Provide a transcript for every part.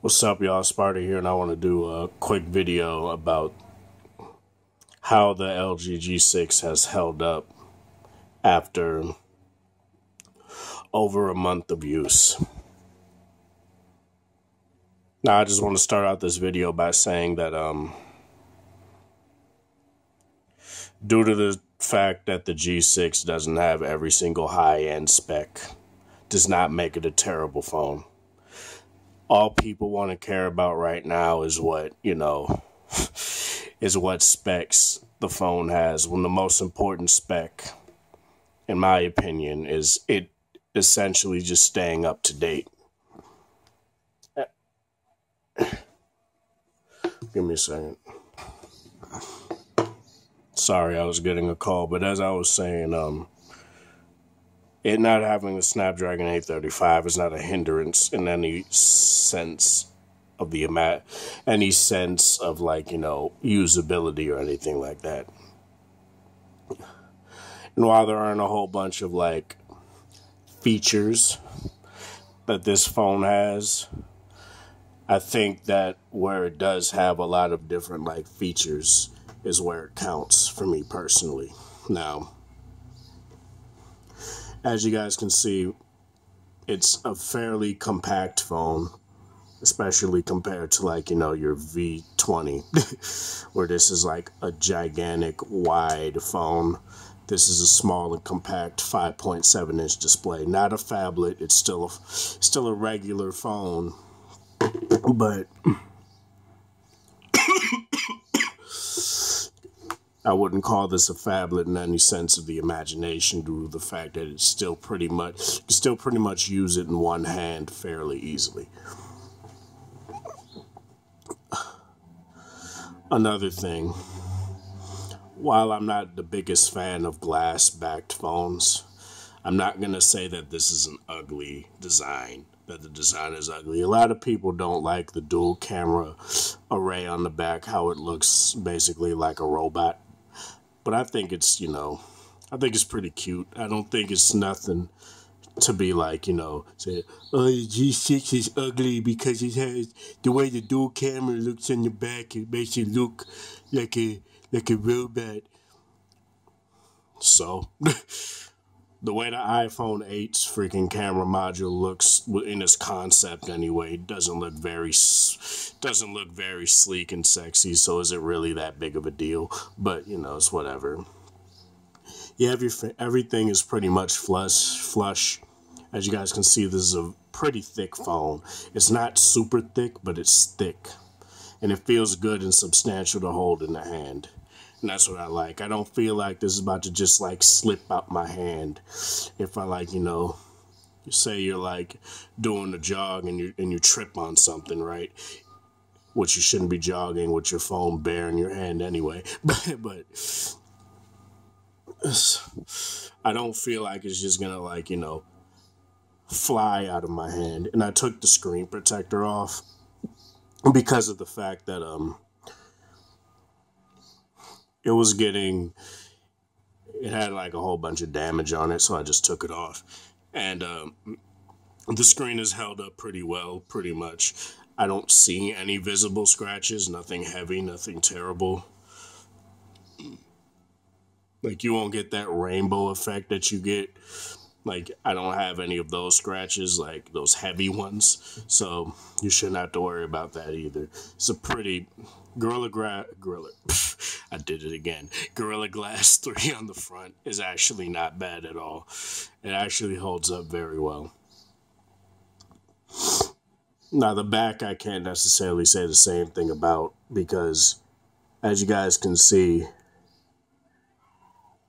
What's up, y'all? Sparta here, and I want to do a quick video about how the LG G6 has held up after over a month of use. Now, I just want to start out this video by saying that due to the fact that the G6 doesn't have every single high-end spec, does not make it a terrible phone. All people want to care about right now is what, is what specs the phone has. When the most important spec, in my opinion, is it essentially just staying up to date. Give me a second. Sorry, I was getting a call, but as I was saying, it not having the Snapdragon 835 is not a hindrance in any sense of usability or anything like that. And while there aren't a whole bunch of features that this phone has, I think that where it does have a lot of different features is where it counts for me personally. Now, as you guys can see, it's a fairly compact phone, especially compared to your V20, where this is a gigantic wide phone. This is a small and compact 5.7-inch display. Not a phablet. It's still a regular phone, but I wouldn't call this a phablet in any sense of the imagination, due to the fact that it's still pretty much use it in one hand fairly easily. Another thing, while I'm not the biggest fan of glass-backed phones, I'm not gonna say that this is an ugly design, that the design is ugly. A lot of people don't like the dual camera array on the back, how it looks basically like a robot. But I think it's, I think it's pretty cute. I don't think it's nothing to be say, oh, the G6 is ugly because it has the way the dual camera looks in the back. It makes it look like a robot. So, the way the iPhone 8's freaking camera module looks in its concept anyway, doesn't look very sleek and sexy. So is it really that big of a deal? But it's whatever. Yeah, everything is pretty much flush. As you guys can see, this is a pretty thick phone. It's not super thick, but it's thick, and it feels good and substantial to hold in the hand. And that's what I like. I don't feel like this is about to just slip out my hand. If I you say you're doing a jog and you trip on something, right? Which you shouldn't be jogging with your phone bare in your hand anyway. But I don't feel like it's just gonna fly out of my hand. And I took the screen protector off because of the fact that it had a whole bunch of damage on it, so I just took it off. And the screen is held up pretty well, pretty much. I don't see any visible scratches, nothing heavy, nothing terrible. You won't get that rainbow effect that you get. I don't have any of those scratches, those heavy ones, so you shouldn't have to worry about that either. It's a pretty Gorilla Glass 3 on the front is actually not bad at all. It actually holds up very well. Now, the back I can't necessarily say the same thing about, because as you guys can see,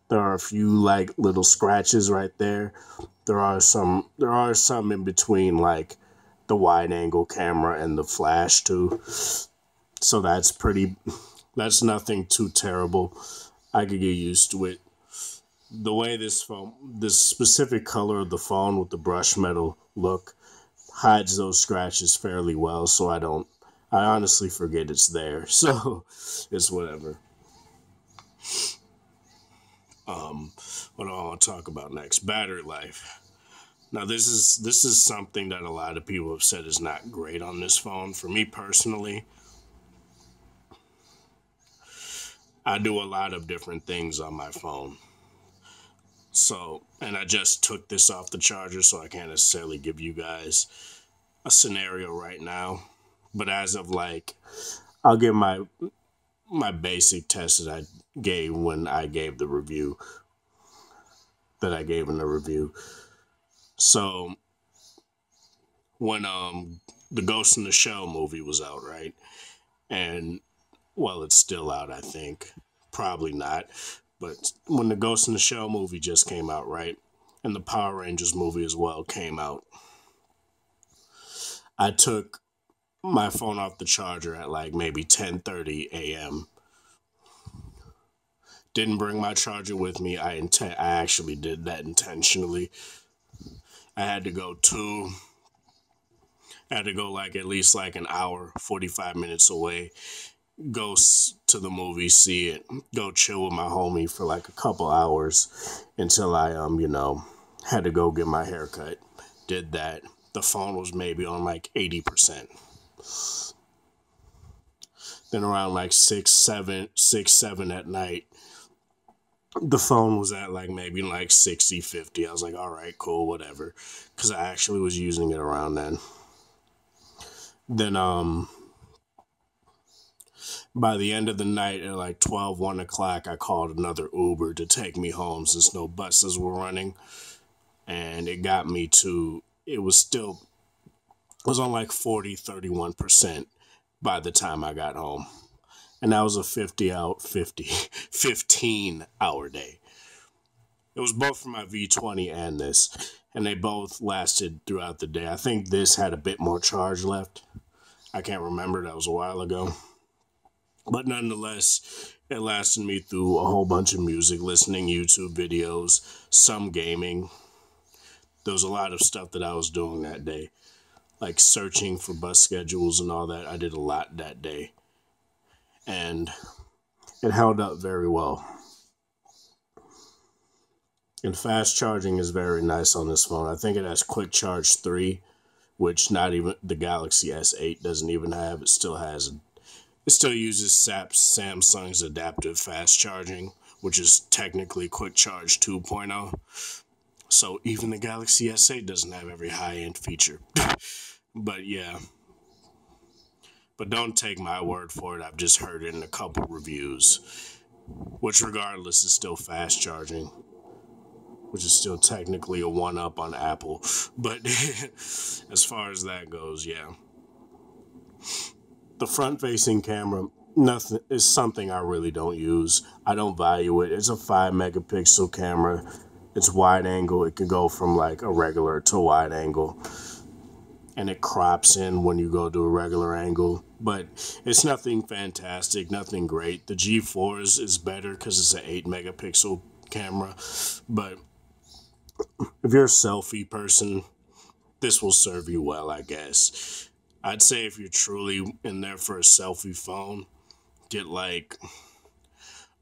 there are a few little scratches right there. There are some in between the wide angle camera and the flash too. So that's nothing too terrible. I could get used to it. The way this specific color of the phone with the brushed metal look hides those scratches fairly well, so I honestly forget it's there. So it's whatever. What do I want to talk about next? Battery life. Now this is something that a lot of people have said is not great on this phone. For me personally, I do a lot of different things on my phone. So, and I just took this off the charger, so I can't necessarily give you guys a scenario right now. But as of like, I'll give my basic test that I gave when I gave the review that I gave in the review. So when the Ghost in the Shell movie was out, right? And well, it's still out, I think. Probably not. But when the Ghost in the Shell movie just came out, right? And the Power Rangers movie as well came out. I took my phone off the charger at like maybe 10:30 a.m. Didn't bring my charger with me. I actually did that intentionally. I had to go like at least like an hour, 45 minutes away, to the movie, see it, go chill with my homie for like a couple hours until I had to go get my hair cut. Did that. The phone was maybe on like 80%. Then around like 6, 7 at night, the phone was at like maybe like 60, 50. I was like, all right, cool, whatever. Because I actually was using it around then. Then by the end of the night at like 12, 1 o'clock, I called another Uber to take me home since no buses were running. And it got me to, it was on like 40, 31% by the time I got home. And that was a 15-hour day. It was both for my V20 and this. And they both lasted throughout the day. I think this had a bit more charge left. I can't remember. That was a while ago. But nonetheless, it lasted me through a whole bunch of music, listening, YouTube videos, some gaming. There was a lot of stuff that I was doing that day. Like searching for bus schedules and all that. I did a lot that day. And it held up very well. And fast charging is very nice on this phone. I think it has Quick Charge 3, which not even the Galaxy S8 doesn't even have. It still uses Samsung's adaptive fast charging, which is technically Quick Charge 2.0. So even the Galaxy S8 doesn't have every high-end feature. But yeah. But don't take my word for it. I've just heard it in a couple reviews, which regardless is still fast charging, which is still technically a one-up on Apple. But as far as that goes, yeah. The front-facing camera, nothing, is something I really don't use. I don't value it. It's a 5-megapixel camera. It's wide angle. It can go from like a regular to wide angle. And it crops in when you go to a regular angle. But it's nothing fantastic, nothing great. The G4 is better because it's an 8-megapixel camera. But if you're a selfie person, this will serve you well, I guess. I'd say if you're truly in there for a selfie phone, get like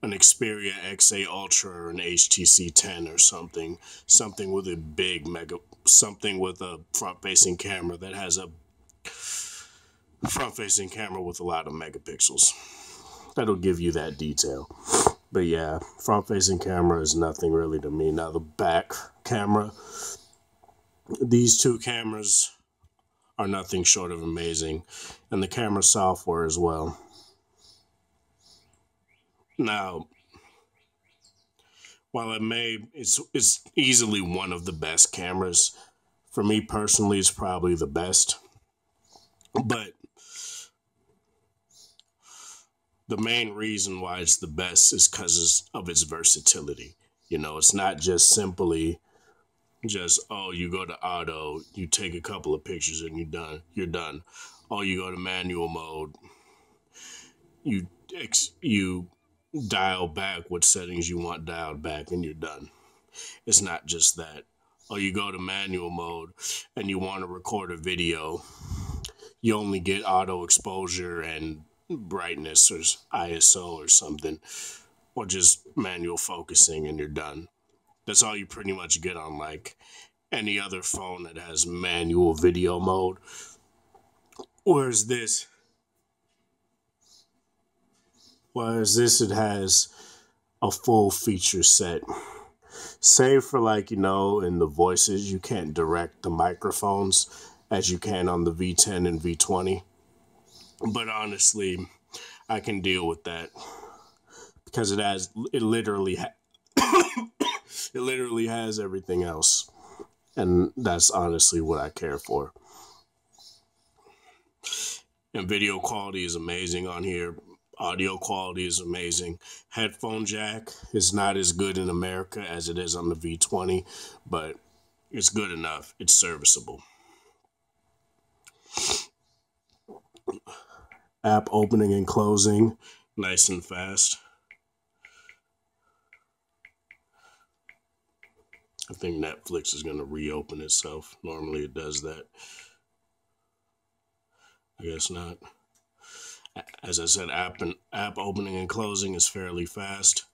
an Xperia XA Ultra or an HTC 10 or something. Something with a something with a front-facing camera that has a front-facing camera with a lot of megapixels. That'll give you that detail. But yeah, front-facing camera is nothing really to me. Now the back camera, these two cameras are nothing short of amazing. And the camera software as well. Now, while it's easily one of the best cameras, for me personally, it's probably the best. But the main reason why it's the best is because of its versatility. You know, it's not just simply you go to auto, you take a couple of pictures and you're done. Oh, you go to manual mode, you dial back what settings you want dialed back and you're done. It's not just that. Or you go to manual mode and you want to record a video, you only get auto exposure and brightness or ISO or something, or just manual focusing and you're done. That's all you pretty much get on like any other phone that has manual video mode. Whereas this, it has a full feature set. Save for like, in the voices, you can't direct the microphones as you can on the V10 and V20. But honestly, I can deal with that because it literally has everything else. And that's honestly what I care for. And video quality is amazing on here. Audio quality is amazing. Headphone jack is not as good in America as it is on the V20, but it's good enough. It's serviceable. App opening and closing, nice and fast. I think Netflix is going to reopen itself. Normally it does that. I guess not. As I said, app opening and closing is fairly fast.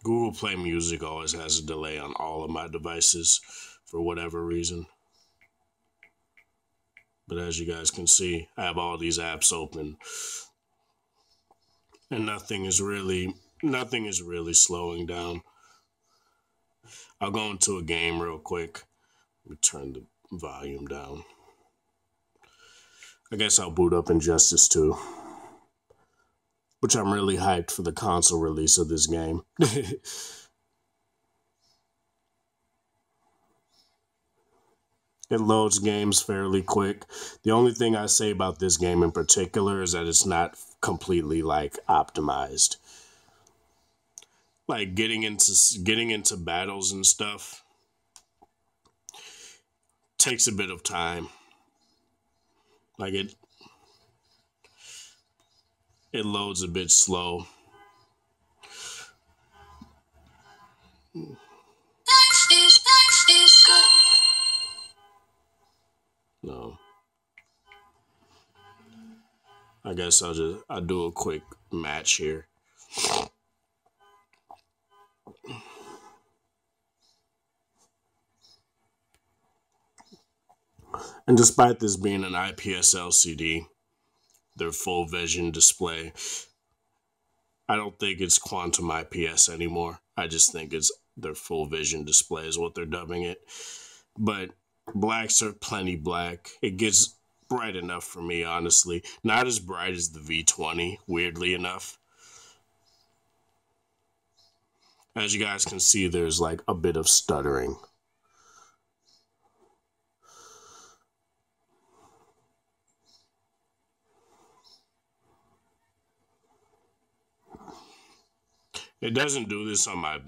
Google Play Music always has a delay on all of my devices for whatever reason. But as you guys can see, I have all these apps open. And nothing is really slowing down. I'll go into a game real quick. Let me turn the volume down. I guess I'll boot up Injustice 2, which I'm really hyped for the console release of this game. It loads games fairly quick. The only thing I say about this game in particular is that it's not completely like optimized. Like getting into battles and stuff takes a bit of time. Like it loads a bit slow. No. I guess I'll do a quick match here. And despite this being an IPS LCD, their full vision display, I don't think it's quantum IPS anymore. I just think it's their full vision display is what they're dubbing it. But blacks are plenty black. It gets bright enough for me, honestly. Not as bright as the V20, weirdly enough. As you guys can see, there's like a bit of stuttering. It doesn't do this on my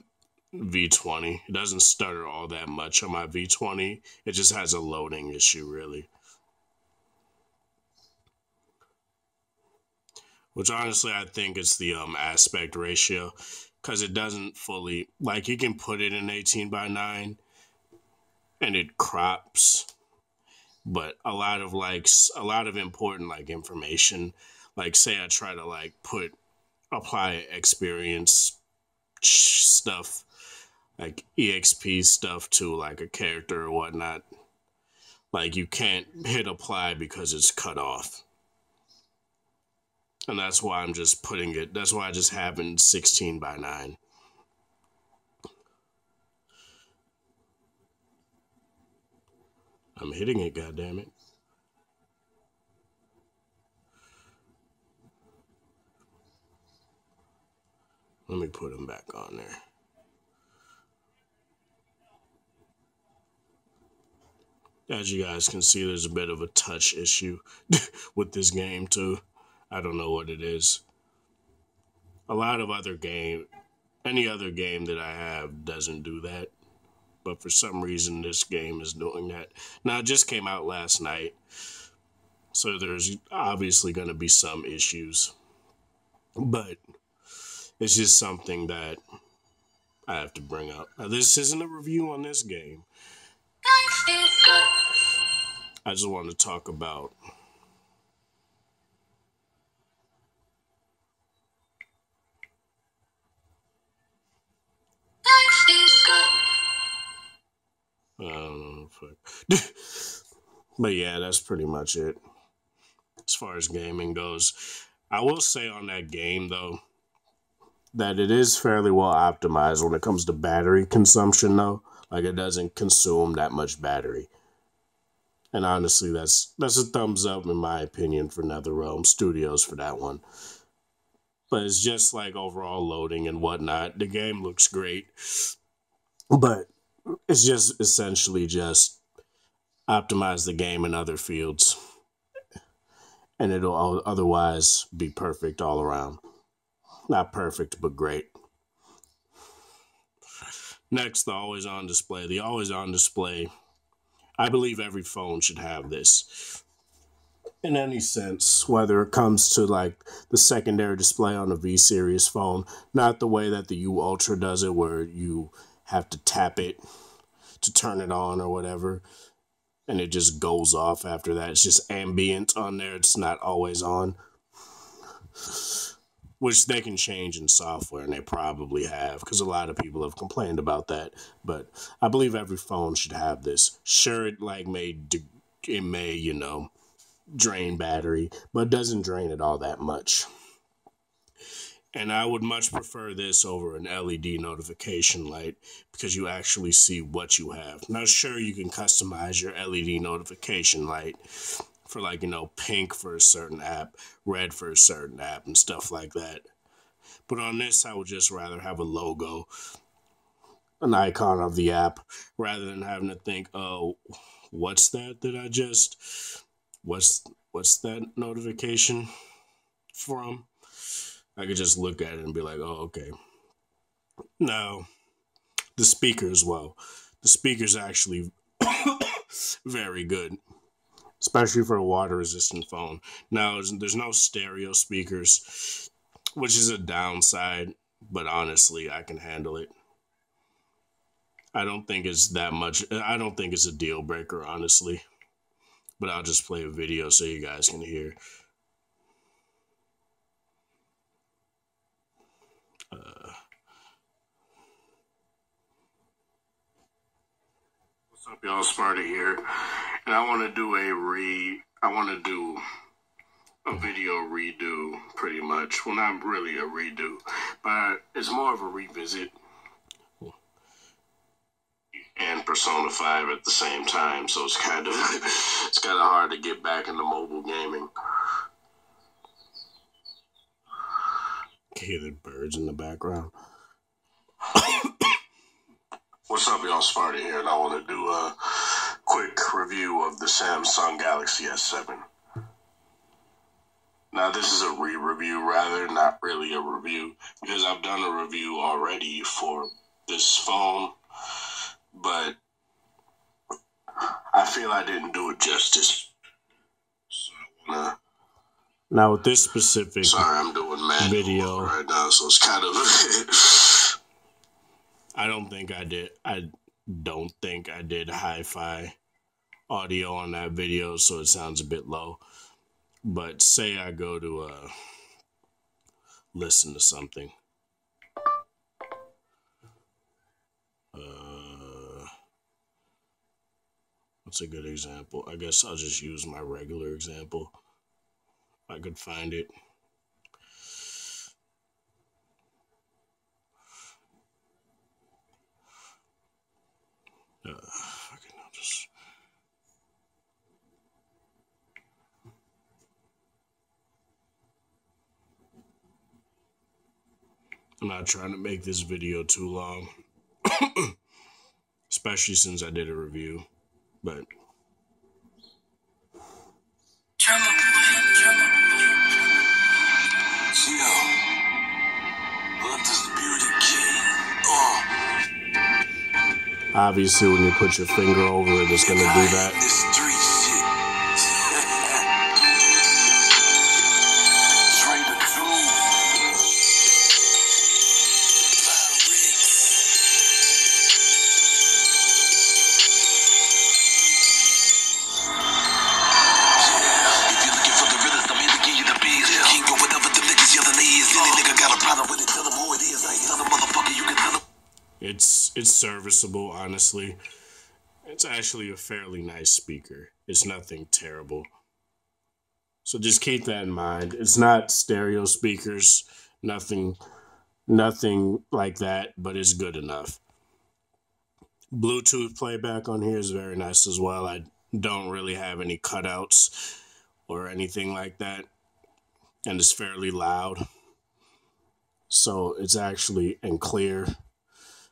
V20. It doesn't stutter all that much on my V20. It just has a loading issue, really. Which honestly, I think it's the aspect ratio, because it doesn't fully, like, you can put it in 18:9 and it crops, but a lot of important like information, like say I try to like apply experience stuff, like EXP stuff to like a character or whatnot, like you can't hit apply because it's cut off. And that's why I just have it in 16:9. I'm hitting it, goddammit. Let me put him back on there. As you guys can see, there's a bit of a touch issue with this game too. I don't know what it is. A lot of any other game that I have doesn't do that. But for some reason, this game is doing that. Now, it just came out last night, so there's obviously going to be some issues. But it's just something that I have to bring up. Now, this isn't a review on this game. I just want to talk about But yeah, that's pretty much it as far as gaming goes. I will say on that game though that it is fairly well optimized when it comes to battery consumption though. Like it doesn't consume that much battery. And honestly, that's a thumbs up in my opinion for NetherRealm Studios for that one. But it's just like overall loading and whatnot. The game looks great, but it's just essentially just optimize the game in other fields, and it'll otherwise be perfect all around. Not perfect, but great. Next, the always on display. The always on display. I believe every phone should have this. In any sense, whether it comes to like the secondary display on a V series phone, not the way that the U Ultra does it, where you have to tap it to turn it on or whatever, and it just goes off after that. It's just ambient on there, it's not always on, which they can change in software, and they probably have, because a lot of people have complained about that. But I believe every phone should have this. Sure, it may drain battery, but it doesn't drain it all that much. And I would much prefer this over an LED notification light because you actually see what you have. Now, sure, you can customize your LED notification light for pink for a certain app, red for a certain app, and stuff like that. But on this, I would just rather have a logo, an icon of the app, rather than having to think, oh, what's that what's that notification from? I could just look at it and be like, oh, okay. Now, the speaker as well. The speaker's actually very good, especially for a water-resistant phone. Now, there's no stereo speakers, which is a downside, but honestly, I can handle it. I don't think it's that much. I don't think it's a deal breaker, honestly. But I'll just play a video so you guys can hear. What's up, y'all? Smarty here, and I want to do a video redo, pretty much. Well, not really a redo, but it's more of a revisit and Persona 5 at the same time. So it's kind of hard to get back into mobile gaming. Hear the birds in the background. What's up, y'all? Smarty here, and I want to do a quick review of the Samsung Galaxy S7. Now, this is a re-review, rather, not really a review, because I've done a review already for this phone, but I feel I didn't do it justice. So I want to... Now, with this specific I'm doing video right now, so it's kind of... I don't think I did hi-fi audio on that video, so it sounds a bit low. But say I go to listen to something. What's a good example? I guess I'll just use my regular example. If I could find it. I'm not trying to make this video too long, especially since I did a review, but... Obviously, when you put your finger over it, it's going to do that. It's serviceable, honestly. It's actually a fairly nice speaker. It's nothing terrible. So just keep that in mind. It's not stereo speakers, nothing like that, but it's good enough. Bluetooth playback on here is very nice as well. I don't really have any cutouts or anything like that, and it's fairly loud. So it's actually and clear.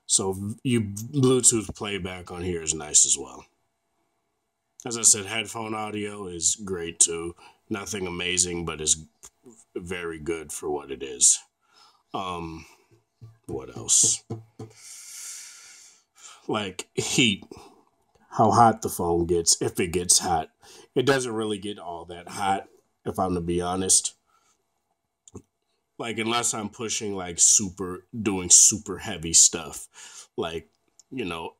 So you Bluetooth playback on here is nice as well. As I said, headphone audio is great too. Nothing amazing, but is very good for what it is. What else? Like heat, how hot the phone gets, if it gets hot. It doesn't really get all that hot, if I'm to be honest. Like, unless I'm pushing like doing super heavy stuff, like,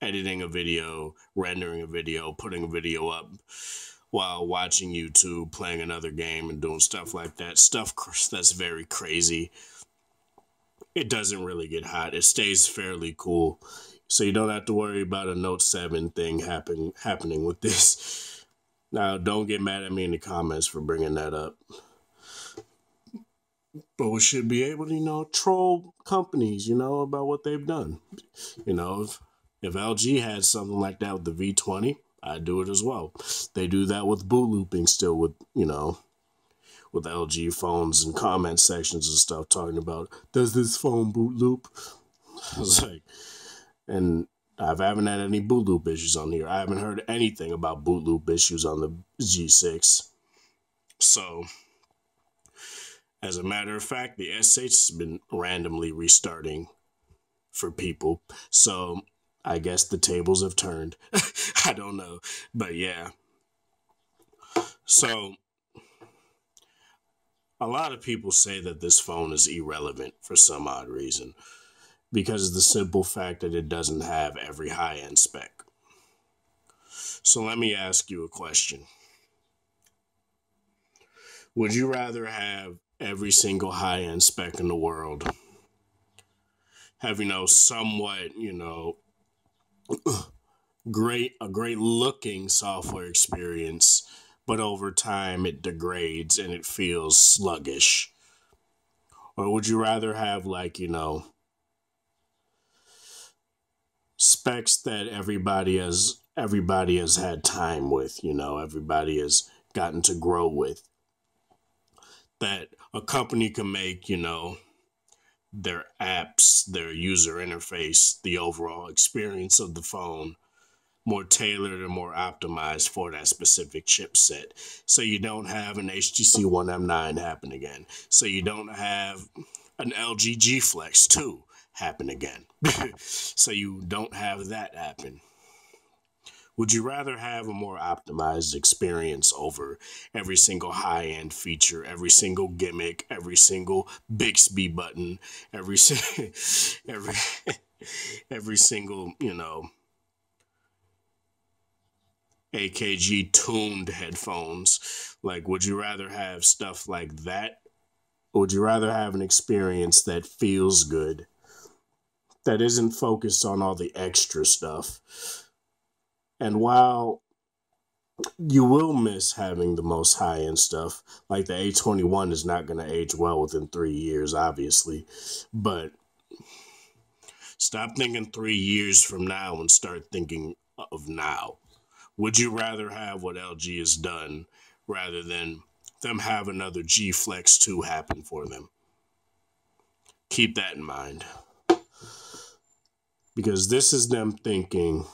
editing a video, rendering a video, putting a video up while watching YouTube, playing another game, and doing stuff like that. Stuff that's very crazy. It doesn't really get hot. It stays fairly cool. So you don't have to worry about a Note 7 thing happening with this. Now, don't get mad at me in the comments for bringing that up. But we should be able to, troll companies, about what they've done. If LG had something like that with the V20, I'd do it as well. They do that with boot looping still with LG phones and comment sections and stuff talking about, does this phone boot loop? I was like, and I haven't had any boot loop issues on here. I haven't heard anything about boot loop issues on the G6. So, as a matter of fact, the S8 has been randomly restarting for people. So, I guess the tables have turned. I don't know. But yeah. So, a lot of people say that this phone is irrelevant for some odd reason, because of the simple fact that it doesn't have every high-end spec. So let me ask you a question. Would you rather have every single high-end spec in the world, have, somewhat, a great looking software experience, but over time it degrades and it feels sluggish? Or would you rather have, like, specs that everybody has had time with, everybody has gotten to grow with, that a company can make, their apps, their user interface, the overall experience of the phone more tailored and more optimized for that specific chipset. So you don't have an HTC One M9 happen again. So you don't have an LG G Flex 2 happen again. So you don't have that happen. Would you rather have a more optimized experience over every single high-end feature, every single gimmick, every single Bixby button, every single, AKG tuned headphones? Like, would you rather have stuff like that? Or would you rather have an experience that feels good, that isn't focused on all the extra stuff? And while you will miss having the most high-end stuff, like the A21 is not going to age well within 3 years, obviously. But stop thinking 3 years from now and start thinking of now. Would you rather have what LG has done rather than them have another G Flex 2 happen for them? Keep that in mind. Because this is them thinking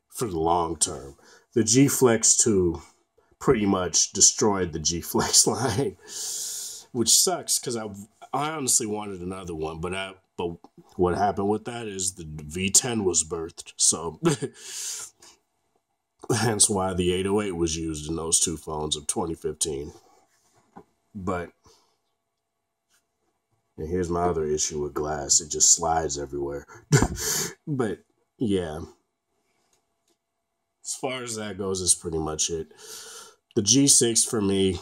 for the long term. The G Flex 2 pretty much destroyed the G Flex line, which sucks because I honestly wanted another one, but what happened with that is the V10 was birthed, so hence why the 808 was used in those two phones of 2015. But and here's my other issue with glass. It just slides everywhere. But yeah, as far as that goes, is pretty much it. The G6 for me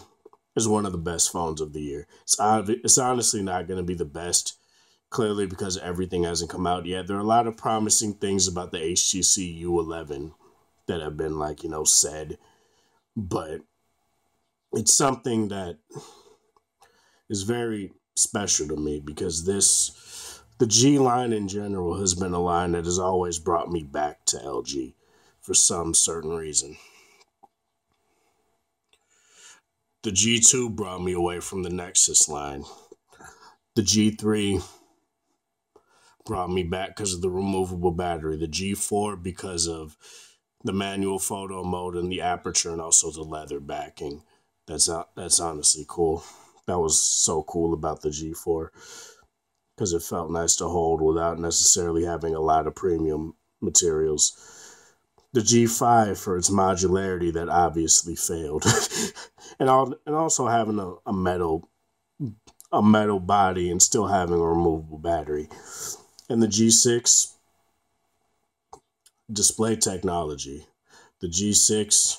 is one of the best phones of the year. It's honestly not going to be the best Clearly, because everything hasn't come out yet, there are a lot of promising things about the HTC U11 that have been, like, said, but it's something that is very special to me because the G line in general has been a line that has always brought me back to LG for some certain reason. The G2 brought me away from the Nexus line. The G3 brought me back because of the removable battery. The G4 because of the manual photo mode and the aperture, and also the leather backing. That's honestly cool. That was so cool about the G4 because it felt nice to hold without necessarily having a lot of premium materials. The G5 for its modularity that obviously failed, and also having a metal body and still having a removable battery. And the G6 display technology, the G6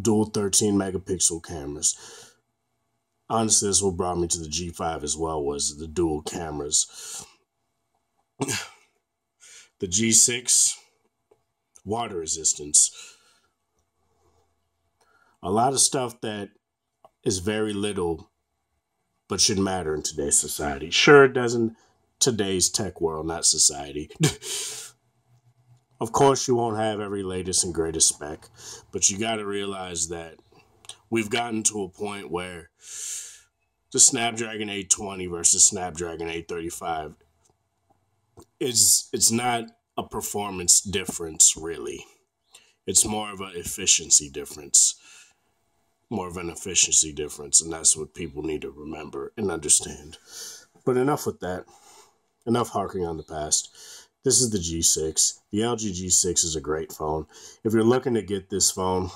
dual 13 megapixel cameras. Honestly, this is what brought me to the G5 as well, was the dual cameras. The G6 water resistance. A lot of stuff that is very little but should matter in today's society. Sure, it doesn't. Today's tech world, not society. Of course, you won't have every latest and greatest spec, but you got to realize that we've gotten to a point where the Snapdragon 820 versus Snapdragon 835 it's not a performance difference, really. It's more of an efficiency difference. And that's what people need to remember and understand. But enough with that. Enough harking on the past. This is the G6. The LG G6 is a great phone. If you're looking to get this phone,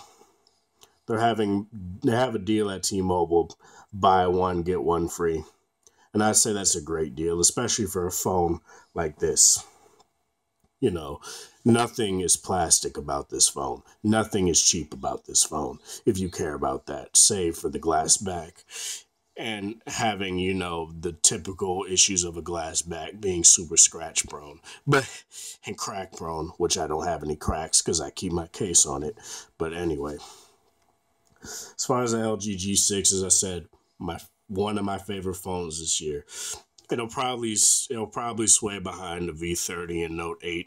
they have a deal at T-Mobile, buy one, get one free. And I say that's a great deal, especially for a phone like this. Nothing is plastic about this phone. Nothing is cheap about this phone, if you care about that, save for the glass back. And having, the typical issues of a glass back being super scratch prone, and crack prone, which I don't have any cracks because I keep my case on it. But anyway, as far as the LG G6, as I said, one of my favorite phones this year. It'll probably sway behind the V30 and Note 8.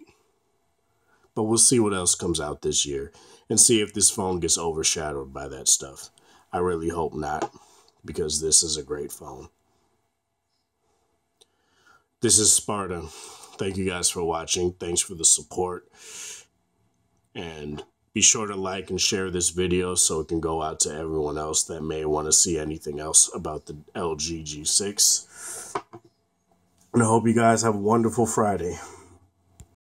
But we'll see what else comes out this year and see if this phone gets overshadowed by that stuff. I really hope not, because this is a great phone. This is Sparta. Thank you guys for watching. Thanks for the support. And be sure to like and share this video so it can go out to everyone else that may want to see anything else about the LG G6. And I hope you guys have a wonderful Friday.